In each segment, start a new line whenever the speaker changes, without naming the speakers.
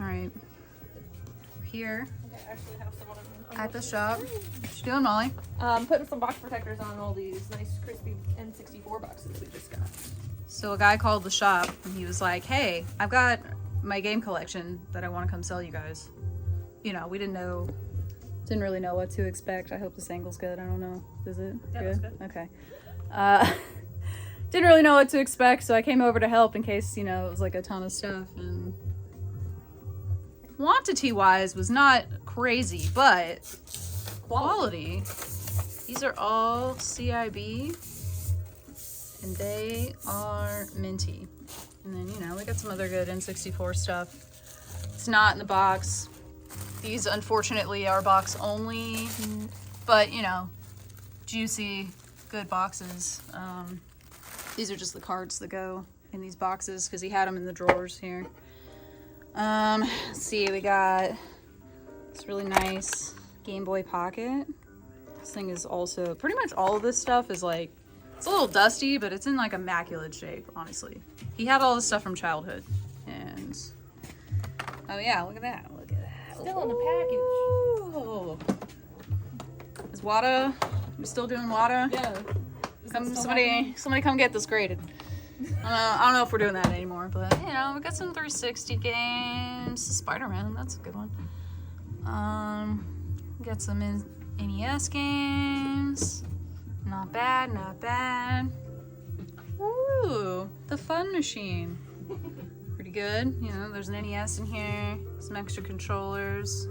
All right. We're here
Okay, I actually have some of them.
at the shop. What you doing, Molly?
Putting some box protectors on all these nice crispy N64 boxes we just got.
So a guy called the shop and he was like, hey, I've got my game collection that I want to come sell you guys. You know, we didn't really know what to expect. I hope this angle's good. I don't know. Is it
Yeah,
good?
that's good.
Okay. Didn't really know what to expect, so I came over to help in case, you know, it was like a ton of stuff. And quantity-wise was not crazy, but quality. These are all CIB, and they are minty. And then, you know, we got some other good N64 stuff. It's not in the box. These, unfortunately, are box only, but, you know, juicy, good boxes. These are just the cards that go in these boxes because he had them in the drawers here. Let's see, we got this really nice Game Boy Pocket. This thing is also, pretty much all of this stuff is like, it's a little dusty, but it's in like immaculate shape, honestly. He had all this stuff from childhood. And, oh yeah, look at that, look at that.
Still in the package.
Ooh. Is Wada, we still doing Wada?
Yeah.
Somebody come get this graded. I don't know if we're doing that anymore, but you know, we got some 360 games. Spider-Man, that's a good one. We got some NES games. Not bad, not bad. Ooh, the Fun Machine. Pretty good. You know, there's an NES in here, some extra controllers.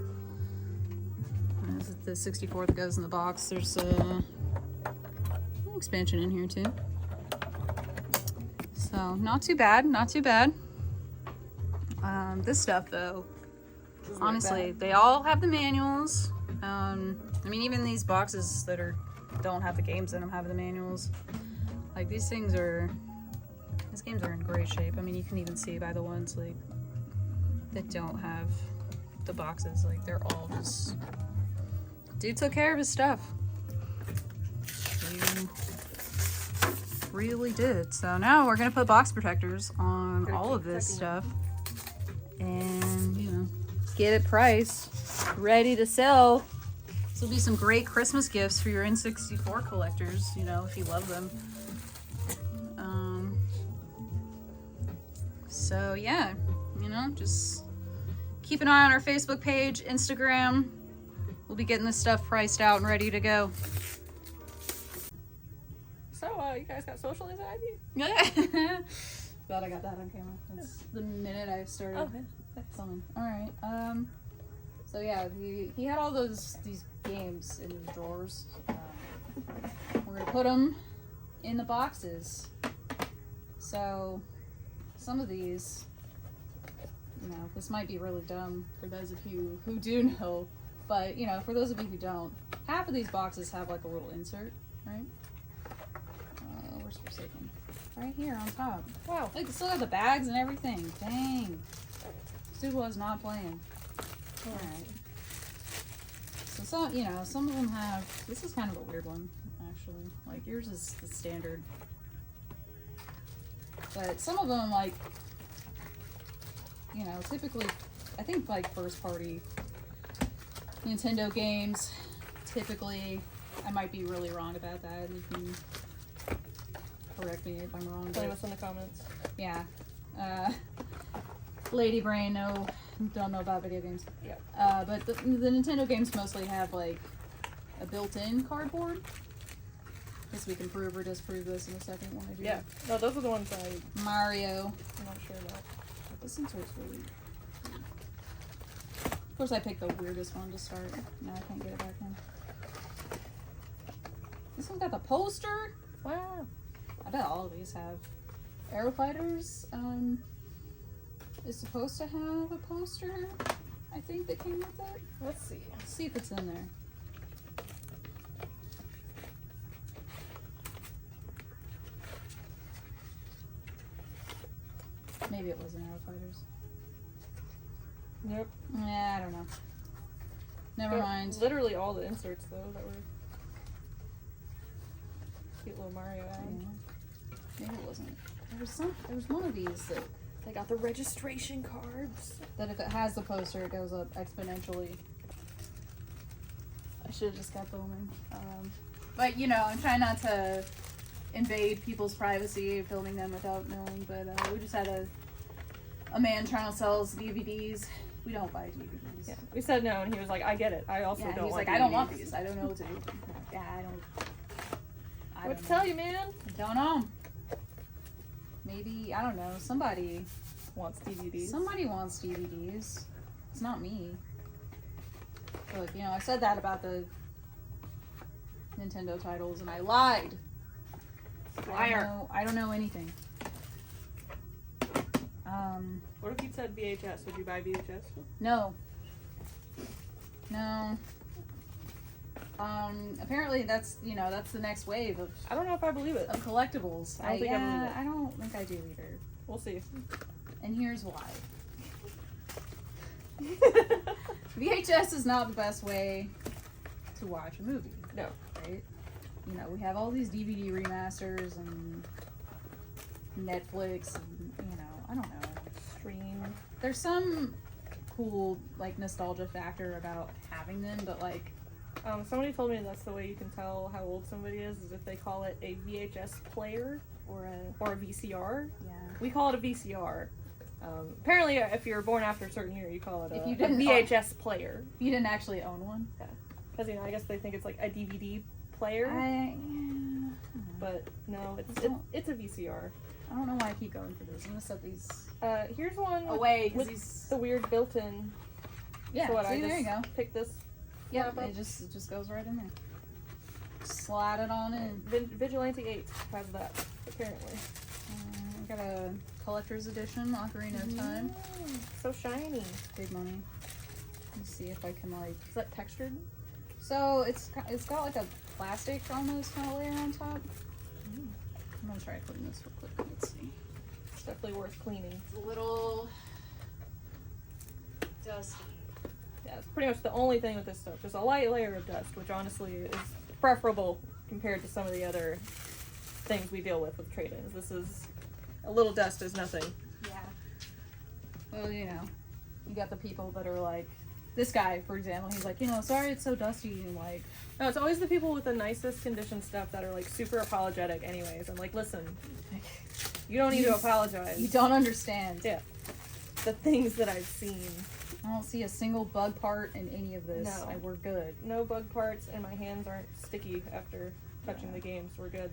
This is the 64 that goes in the box. There's a expansion in here too. So not too bad, not too bad. This stuff though, honestly, they all have the manuals. I mean, even these boxes that don't have the games in them have the manuals. Like these games are in great shape. I mean, you can even see by the ones like that don't have the boxes. Like they're all just, dude took care of his stuff. He really did. So now we're gonna put box protectors on all of this stuff and, you know, get it priced, ready to sell. This will be some great Christmas gifts for your N64 collectors, you know, if you love them. So yeah, you know, just keep an eye on our Facebook page, Instagram. We'll be getting this stuff priced out and ready to go.
So, you guys got social anxiety?
Glad I got that on camera. That's the minute I started filming. Alright, so yeah, he had all these games in his drawers. We're gonna put them in the boxes. So, some of these, you know, this might be really dumb for those of you who do know, but, you know, for those of you who don't, half of these boxes have like a little insert, right? Where's Forsaken? Right here on top. Wow, like, still got the bags and everything. Dang. This dude was not playing. Alright. So some, you know, some of them have, this is kind of a weird one, actually. Like, yours is the standard. But some of them, like, you know, typically, I think, like, first party Nintendo games, typically, I might be really wrong about that, and you can correct me if I'm wrong.
Tell us in the comments.
Yeah. Lady Brain, no, don't know about video games.
Yeah.
But the Nintendo games mostly have, like, a built-in cardboard. Guess we can prove or disprove this in a second when I do.
Yeah. No, those are the ones
Mario.
I'm not sure about.
This insert's really... Of course I picked the weirdest one to start. Now I can't get it back in. This one got the poster?
Wow.
I bet all of these have. Aero Fighters is supposed to have a poster, I think, that came with it.
Let's see.
Let's see if it's in there. Maybe it wasn't Aero Fighters.
Nope.
Yeah, I don't know. Never mind.
Literally all the inserts, though, that were cute little Mario ad.
Yeah. Maybe it wasn't. There was one of these that
They got the registration cards.
That if it has the poster, it goes up exponentially. I should have just kept filming. But, you know, I'm trying not to invade people's privacy filming them without knowing, but we just had a man trying to sell us DVDs. We don't buy DVDs.
Yeah, we said no, and he was like, I get it. I also don't
he's
want
like,
DVDs.
I don't want these. I don't know what to do. Yeah, I don't
What to tell you, man?
I don't know. Maybe, I don't know, somebody
Wants DVDs.
Somebody wants DVDs. It's not me. Look, you know, I said that about the Nintendo titles, and I lied.
Liar.
I don't know anything.
What if you said VHS? Would you buy VHS?
No. No. Apparently that's, you know, that's the next wave of
I don't know if I believe it.
collectibles.
I don't think I believe it.
I don't think I do either.
We'll see.
And here's why. VHS is not the best way to watch a movie.
No.
Right? You know, we have all these DVD remasters and Netflix and, you know, I don't know.
Stream.
There's some cool, like, nostalgia factor about having them, but, like...
somebody told me that's the way you can tell how old somebody is if they call it a VHS player or a VCR.
Yeah.
We call it a VCR. Apparently, if you're born after a certain year, you call it a VHS player.
You didn't actually own one?
Yeah. Because, you know, I guess they think it's like a DVD player. But, no, it's a VCR.
I don't know why I keep going for this. I'm gonna set these
here's one
away
with
because
the weird built-in.
Yeah,
so
see, there you go.
Pick this.
Yep, it just goes right in there. Slide it on in.
Vigilante 8 has that, apparently.
I got a collector's edition, Ocarina of Time.
So shiny.
Big money. Let's see if I can, like...
Is that textured?
So, it's got, like, a plastic almost kind of layer on top. I'm gonna try putting this real quick. Let's see.
It's definitely worth cleaning.
It's a little... dusty.
Yeah, it's pretty much the only thing with this stuff. Just a light layer of dust, which honestly is preferable compared to some of the other things we deal with trade-ins. This is... a little dust is nothing.
Yeah. Well, you know, you got the people that are like... This guy, for example, he's like, you know, sorry it's so dusty, and like...
No, it's always the people with the nicest condition stuff that are, like, super apologetic anyways. I'm like, listen, you don't need to apologize.
You don't understand.
Yeah. The things that I've seen.
I don't see a single bug part in any of this.
No.
We're good.
No bug parts, and my hands aren't sticky after touching the games. We're good.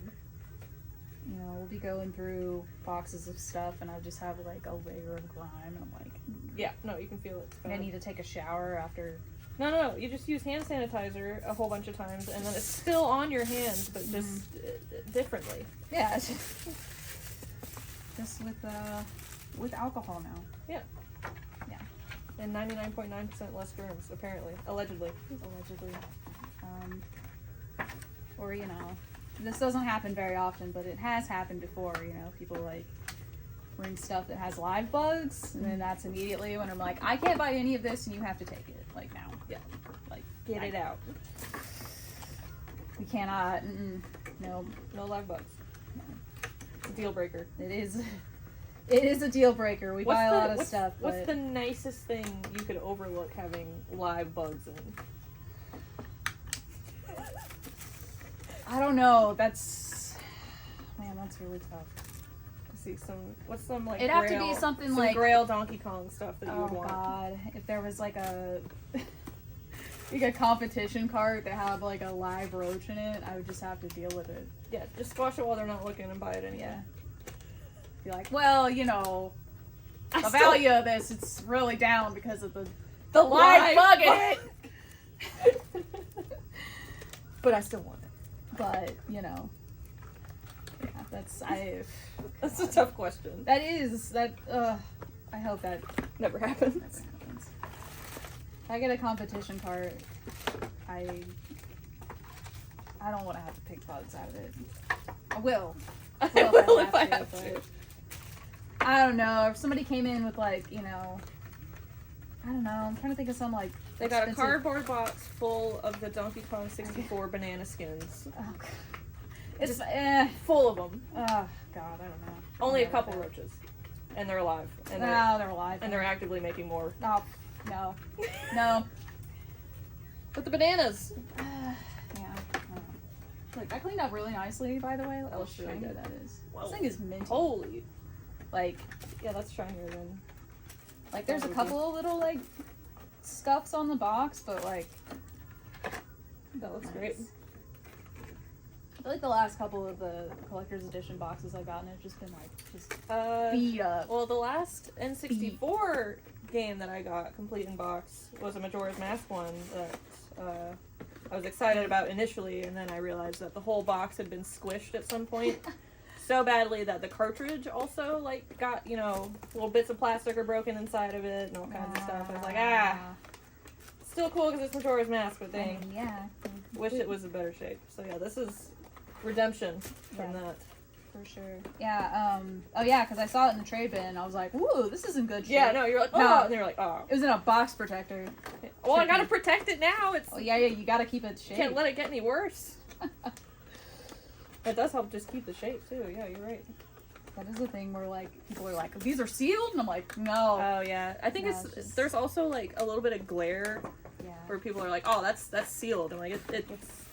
You know, we'll be going through boxes of stuff, and I just have, like, a layer of grime, and I'm like...
Yeah, no, you can feel it.
And I need to take a shower after...
No. You just use hand sanitizer a whole bunch of times, and then it's still on your hands, but just differently.
Yeah, it's just with alcohol now.
Yeah.
Yeah.
And 99.9% less germs, apparently. Allegedly.
Or, you know, this doesn't happen very often, but it has happened before, you know, people, like, bring stuff that has live bugs, and then that's immediately when I'm like, I can't buy any of this, and you have to take it, like, now.
Yeah.
Like,
Get it out.
We cannot, no.
No live bugs. No. Deal breaker.
It is a deal breaker. We buy a lot of stuff, but...
What's the nicest thing you could overlook having live bugs in?
I don't know. That's really tough.
See what's some like
it'd have to be something
some
like
Grail Donkey Kong stuff that you would want. Oh
god, if there was like a competition cart that had like a live roach in it, I would just have to deal with it.
Yeah, just squash it while they're not looking and buy it anyway.
Yeah. Be like, well, you know, the value of this, it's really down because of the live bug in it.
But I still want it.
But, you know, yeah, that's
a tough question.
I hope that
never happens.
If I get a competition cart, I don't want to have to pick bugs out of it. I will.
I will if I have to.
I don't know. If somebody came in with, like, you know, I don't know. I'm trying to think of some, like,
they got a cardboard box full of the Donkey Kong 64 banana skins.
Oh, God. It's
full of them.
Oh, God, I don't know.
Only a couple roaches. and they're alive. And
they're alive.
And they're actively making more.
Oh, no. No.
But the bananas.
Yeah. Look, that cleaned up really nicely, by the way. Look
That
how
looks really
shiny
good.
that is.
Whoa.
This thing is minty.
Holy.
Like,
Yeah, that's shinier than...
like there's a couple of little, like, scuffs on the box, but, like...
That looks great.
I feel like the last couple of the collector's edition boxes I've gotten have just been, like, just beat up.
Well, the last N64 game that I got complete in box was a Majora's Mask one that I was excited about initially, and then I realized that the whole box had been squished at some point so badly that the cartridge also, like, got, you know, little bits of plastic are broken inside of it and all kinds of stuff. I was like, still cool because it's Majora's Mask, but dang.
I mean, yeah.
Wish it was in better shape. So yeah, this is redemption from that.
For sure. Yeah, oh yeah, because I saw it in the trade bin, I was like, ooh, this is in good shape.
Yeah, no, you're like, oh,
No.
and they're like, oh.
It was in a box protector.
Well, I gotta protect it now. It's
Oh, yeah, you gotta keep it shape.
can't let it get any worse. It does help just keep the shape too. Yeah, you're right.
That is the thing where, like, people are like, these are sealed? And I'm like, no.
Oh yeah, I think
No,
it's
it's just-
there's also like a little bit of glare
Yeah.
where people are like, oh, that's sealed, and like it's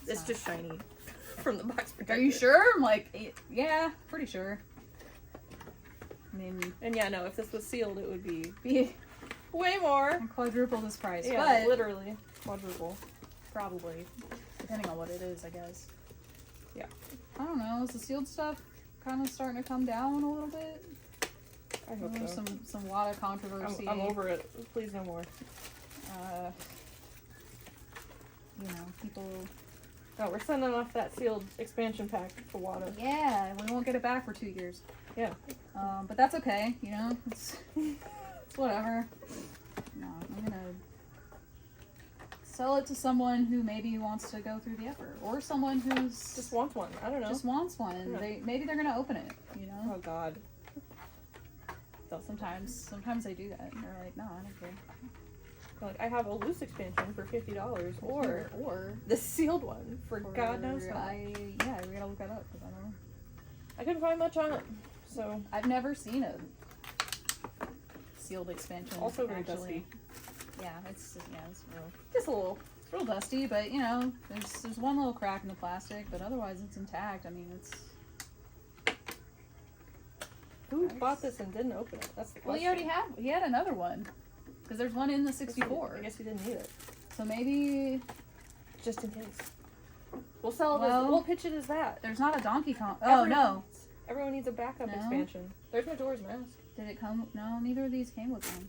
not.
just shiny from the box protector.
Are you sure? I'm like, yeah, pretty sure. I mean,
And yeah, no, if this was sealed, it would be
be
way more.
quadruple this price.
Yeah,
but
literally quadruple.
probably, depending on what it is, I guess.
Yeah.
I don't know. Is the sealed stuff kind of starting to come down a little bit?
I hope
There's
so.
some lot of controversy.
I'm over it. Please no more.
You know, people.
Oh, we're sending off that sealed expansion pack to Wada.
Yeah, we won't get it back for 2 years.
Yeah.
But that's okay. You know, it's whatever. No, I'm gonna sell it to someone who maybe wants to go through the effort, or someone who's
Just wants one. I don't know.
just wants one. And
Yeah.
maybe they're gonna open it. You know.
Oh God.
Sometimes they do that, and they're like, no, I don't care.
Like, I have a loose expansion for $50, or
or
the sealed one for God knows what.
we gotta look that up because I don't know.
I couldn't find much on it, so
I've never seen a sealed expansion.
also very
actually.
dusty.
Yeah, it's real.
Just a little.
It's real dusty, but you know, there's one little crack in the plastic, but otherwise it's intact. I mean, it's.
Who
Nice.
bought this and didn't open it? That's the question.
Well, he had another one, because there's one in the 64.
I guess he didn't need it.
So maybe
Just in case. We'll sell
Well-
this. We'll pitch it as that.
there's not a Donkey Kong. Oh no,
Everyone needs a backup
No?
expansion. There's Majora's Mask.
did it come? No, neither of these came with one.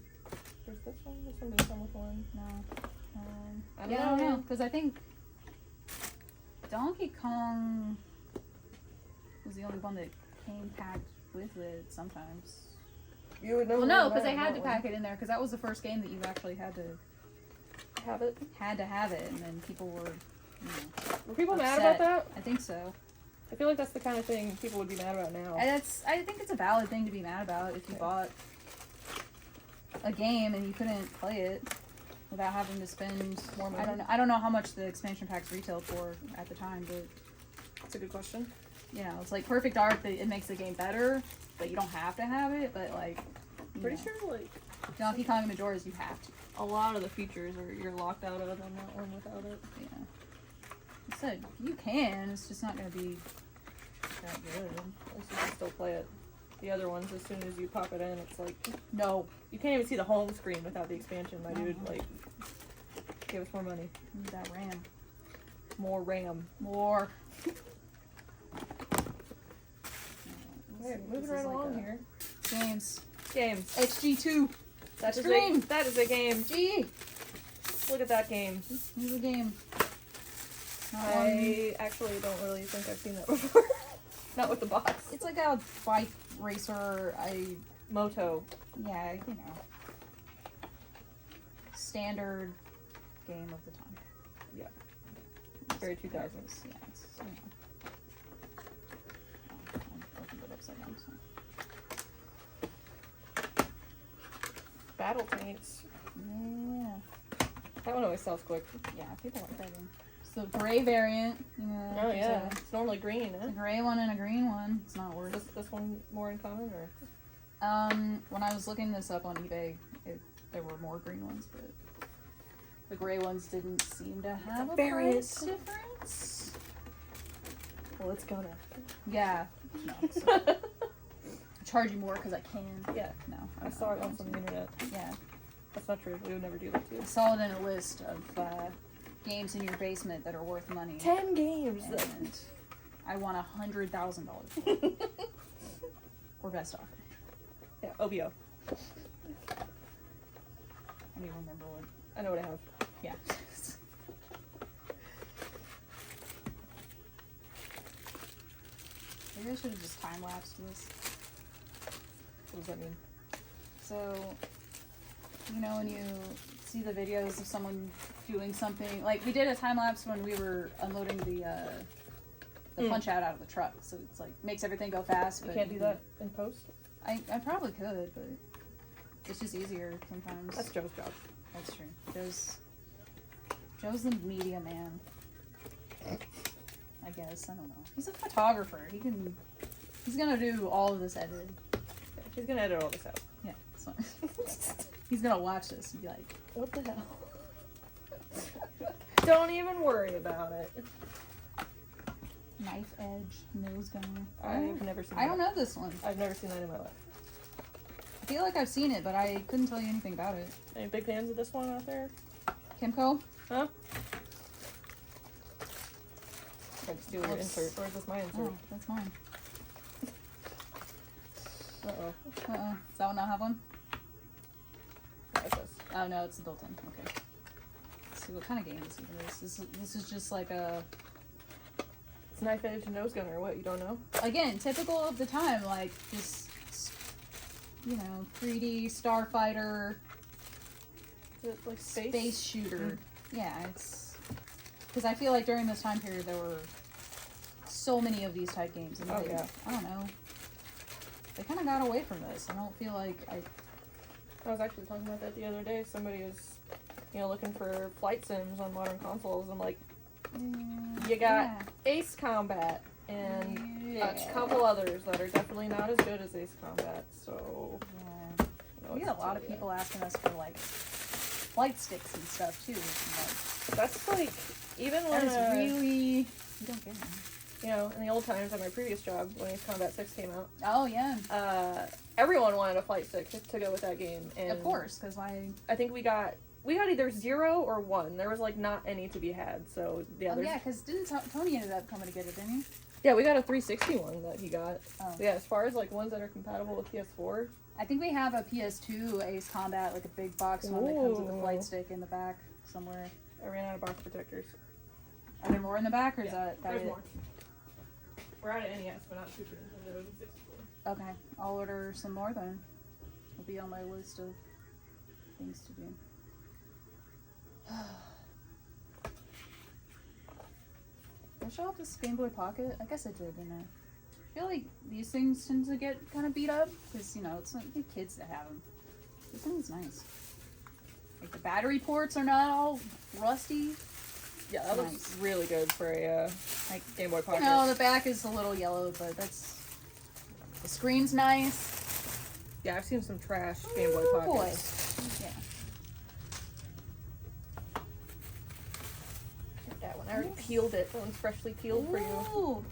There's this one. This one didn't come with one.
No.
I
Yeah, I
don't
don't
know.
know, because I think Donkey Kong was the only one that came packed with it sometimes.
You would know.
Well, no, because they had to pack it in there, because that was the first game that you actually had to
Have it.
have it, and then people were, you know,
Were people mad
upset.
about that?
I think so.
I feel like that's the kind of thing people would be mad about now.
And I think it's a valid thing to be mad about if you bought a game and you couldn't play it without having to spend
More money.
I don't know how much the expansion packs retailed for at the time, but
That's a good question.
you know, it's like Perfect Dark that it makes the game better, but you don't have to have it. But like, you
Pretty
know,
sure like
Donkey Kong and Majora's you have to.
a lot of the features are you're locked out of on that one without it.
Yeah. I said you can. It's just not gonna be that good.
At least you can still play it. The other ones, as soon as you pop it in, it's like
No,
you can't even see the home screen without the expansion, my dude.
Mhm.
Like, give us more money,
need that RAM.
more RAM.
More.
Alright, moving right along here.
Games.
Games.
XG2.
That is
Scream.
that is a game.
Gee.
Look at that game.
Here's a game.
I actually don't really think I've seen that before. Not with the box.
It's like a bike racer.
Moto.
Yeah, you know. Standard game of the time.
Very 2000s.
Yeah, it's, you know. Oh, I opened it upside down, so.
Battle Tanks.
Yeah.
That one always sells quick.
Yeah, people like that game. It's the gray variant. You know,
Oh
it's
yeah.
a-
It's normally green,
It's
eh?
a gray one and a green one. It's not worth
Is this one more in common or?
When I was looking this up on eBay, there were more green ones, but the gray ones didn't seem to have a price difference.
Well, it's gonna.
Yeah. No. Charge you more because I can.
Yeah.
No.
I saw it once on the internet.
Yeah.
That's not true. We would never do that to you.
I saw it in a list of games in your basement that are worth money.
10 games.
And I want $100,000. Or best offer.
Yeah, OBO.
I don't even remember what.
I know what I have.
Yeah. Maybe I should have just time-lapsed this.
What does that mean?
So, you know, when you see the videos of someone doing something, like we did a time-lapse when we were unloading the punch-out of the truck, so it's like, makes everything go fast.
You
but
can't do that in post?
I probably could, but it's just easier sometimes.
That's Joe's job.
That's true. Joe's the media man. I guess. I don't know. He's a photographer. He's gonna do all of this editing.
He's gonna edit all this out.
Yeah. So, he's gonna watch this and be like,
what the hell? Don't even worry about it.
knife edge, nose gunner.
I've never seen that.
I don't know this one.
I've never seen that in my life.
I feel like I've seen it, but I couldn't tell you anything about it.
Any big fans of this one out there?
Kimco?
Huh? Let's do your insert. Or is this my insert?
Oh, that's mine.
Uh-oh.
Does that one not have one?
What's this?
Oh, no, it's built-in. Okay. Let's see, what kind of game is this? This is just like a...
It's knife edge nose gunner. What, you don't know?
Again, typical of the time, like, just, you know, 3D starfighter...
Is it like
space shooter. Yeah, it's... Because I feel like during this time period there were so many of these type games. And
I
don't know. They kind of got away from this. I don't feel like I
was actually talking about that the other day. Somebody was, looking for flight sims on modern consoles. I'm like, you got Ace Combat and a couple others that are definitely not as good as Ace Combat. So
we get a lot of people asking us for like flight sticks and stuff too. And,
that's like even when
really you don't get them.
In the old times at my previous job when Ace Combat 6 came out.
Oh yeah.
Everyone wanted a flight stick to go with that game, and
of course, because I
think we got either 0 or 1. There was like not any to be had. So yeah.
Oh yeah, because didn't Tony ended up coming to get it, didn't he?
Yeah, we got a 360 one that he got.
Oh.
Yeah, as far as like ones that are compatible with PS4.
I think we have a PS2 Ace Combat, like a big box one that comes with a flight stick in the back somewhere.
I ran out of box protectors.
Are there more in the back, or is that
there's
it?
more. We're out of NES, but not Super Nintendo 64.
Okay, I'll order some more then. It'll be on my list of things to do. Did I show off this Game Boy Pocket? I guess I did, didn't I? I feel like these things tend to get kind of beat up because, it's like the kids that have them. This thing's nice. Like the battery ports are not all rusty.
Yeah, that looks really good for a
like
Game Boy Pocket.
No, the back is a little yellow, but that's... The screen's nice.
Yeah, I've seen some trash Game Boy Pockets.
Boy. Yeah.
Get that one. I already peeled it. That one's freshly peeled for you.
Oh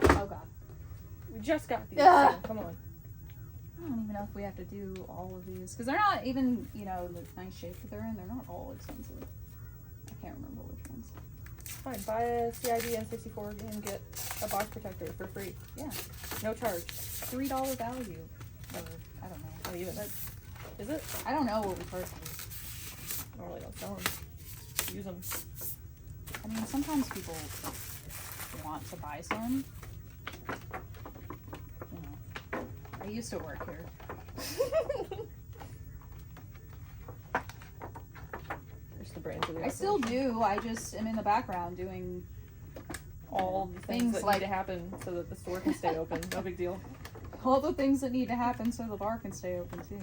god.
We just got these.
Ugh.
So come on.
I don't even know if we have to do all of these. Because they're not even, the nice shape that they're in. They're not all expensive. I can't remember which ones.
Fine. Buy a CID N64 and get a box protector for free.
Yeah.
No charge.
$3 value. Or, I don't know.
Not even. Is it?
I don't know what we purchased.
Normally don't sell them. Use them.
I mean, sometimes people want to buy some. I used to work here.
There's the brains of the
I still do. I just am in the background doing
all the things that
like
need to happen so that the store can stay open. No big deal.
all the things that need to happen so the bar can stay open too.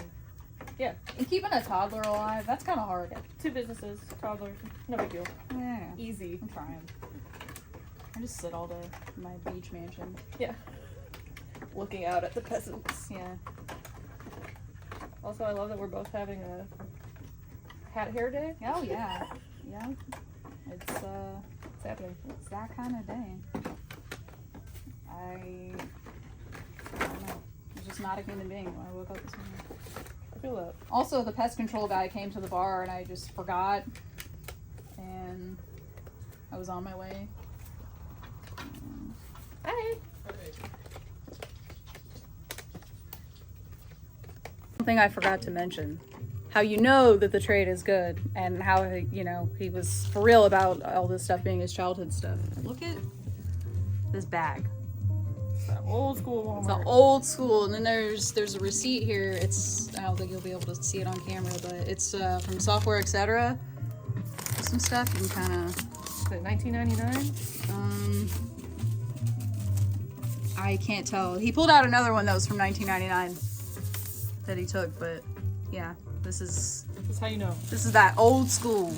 Yeah.
And keeping a toddler alive, that's kind of hard.
2 businesses, toddlers, no big deal.
Yeah.
Easy.
I'm trying. I just sit all day in my beach mansion.
Yeah. Looking out at the peasants.
Yeah.
Also, I love that we're both having a hat hair day.
Oh yeah, yeah. It's
happening.
It's that kind of day. I don't know. I'm just not a human being when I woke up this morning.
I feel that.
Also, the pest control guy came to the bar and I just forgot, and I was on my way.
Hey.
One thing I forgot to mention, how you know that the trade is good and how, you know, he was for real about all this stuff being his childhood stuff. Look at this bag.
That old school Walmart.
It's the old school, and then there's a receipt here. It's, I don't think you'll be able to see it on camera, but it's from Software Etc. Some stuff you can kind of.
Is it $19.99?
I can't tell. He pulled out another one that was from 1999 that he took, but yeah, this is
This is how you know.
this is that old school.